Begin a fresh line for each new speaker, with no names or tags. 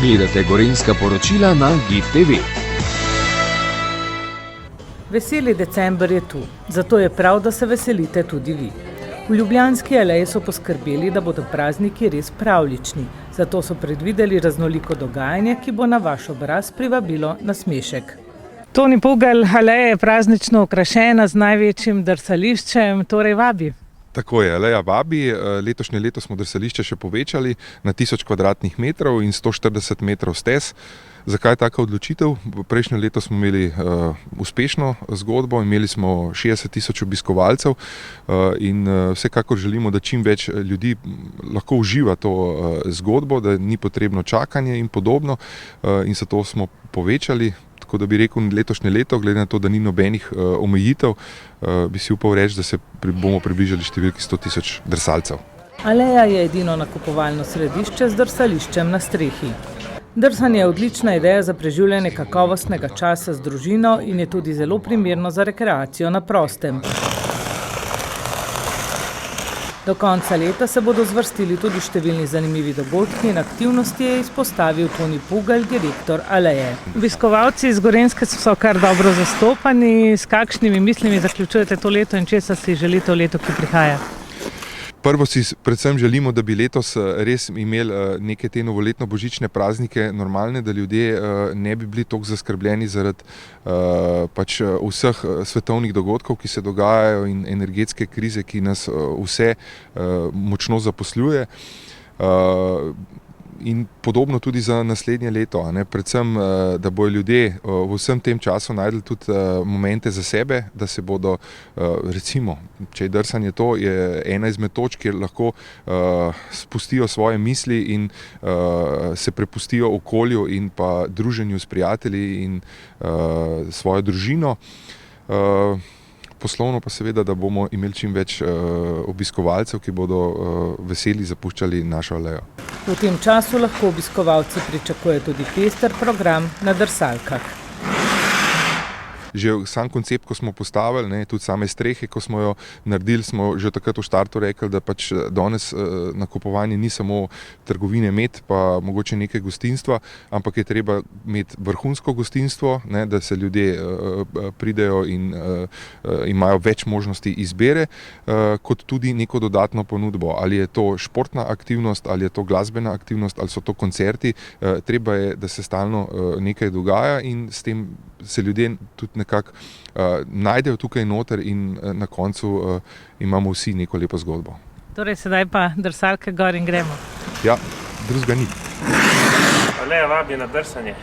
Gledate Gorenjska poročila na GIF TV.
Veseli december je tu, zato je prav, da se veselite tudi vi. V Ljubljanski aleji so poskrbeli, da bodo prazniki res pravljični, zato so predvideli raznoliko dogajanje, ki bo na vaš obraz privabilo nasmešek. Toni Pugelj, aleja je praznično okrašena z največjim drsališčem, torej vabi.
Tako je, aleja vabi. Letošnje leto smo drsališče še povečali na 1000 kvadratnih metrov in 140 metrov stez. Zakaj taka odločitev? Prejšnje leto smo imeli uspešno zgodbo, imeli smo 60 000 obiskovalcev in vsekakor želimo, da čim več ljudi lahko uživa to zgodbo, da ni potrebno čakanje in podobno, in zato smo povečali. Tako da bi rekel, letošnje leto, glede na to, da ni nobenih omejitev, bi si upal reči, da se bomo približali številki 100 000 drsalcev.
Aleja je edino nakupovalno središče z drsališčem na strehi. Drsanje je odlična ideja za preživljanje kakovostnega časa z družino in je tudi zelo primerno za rekreacijo na prostem. Do konca leta se bodo zvrstili tudi številni zanimivi dogodki in aktivnosti, je izpostavil Toni Pugelj, direktor aleje. Obiskovalci iz Gorenjske so kar dobro zastopani. S kakšnimi mislimi zaključujete to leto in česa si želite v letu, ki prihaja?
Prvo si predvsem želimo, da bi letos res imeli neke te novoletno-božične praznike normalne, da ljudje ne bi bili toliko zaskrbljeni zaradi vseh svetovnih dogodkov, ki se dogajajo, in energetske krize, ki nas vse močno zaposluje. In podobno tudi za naslednje leto, predvsem, da bodo ljudje v vsem tem času najdli tudi momente za sebe, da se bodo, recimo, če je drsanje to, je ena izmed točk, kjer lahko spustijo svoje misli in se prepustijo okolju in pa druženju s prijatelji in svojo družino. Poslovno pa seveda, da bomo imeli čim več obiskovalcev, ki bodo veseli zapuščali našo alejo.
V tem času lahko obiskovalci pričakujejo tudi pester program na drsalkah.
Že sam koncept, ko smo postavili, tudi same strehe, ko smo jo naredili, smo že takrat v štartu rekli, da pač danes nakupovanje ni samo trgovine imeti, pa mogoče nekaj gostinstva, ampak je treba imeti vrhunsko gostinstvo, da se ljudje pridejo in imajo več možnosti izbire, kot tudi neko dodatno ponudbo. Ali je to športna aktivnost, ali je to glasbena aktivnost, ali so to koncerti. Treba je, da se stalno nekaj dogaja in s tem se ljudje tudi nekako najdejo tukaj noter in na koncu imamo vsi neko lepo zgodbo.
Torej sedaj pa drsalke gor in gremo.
Ja, drugega ni.
Aleja vabi na drsanje.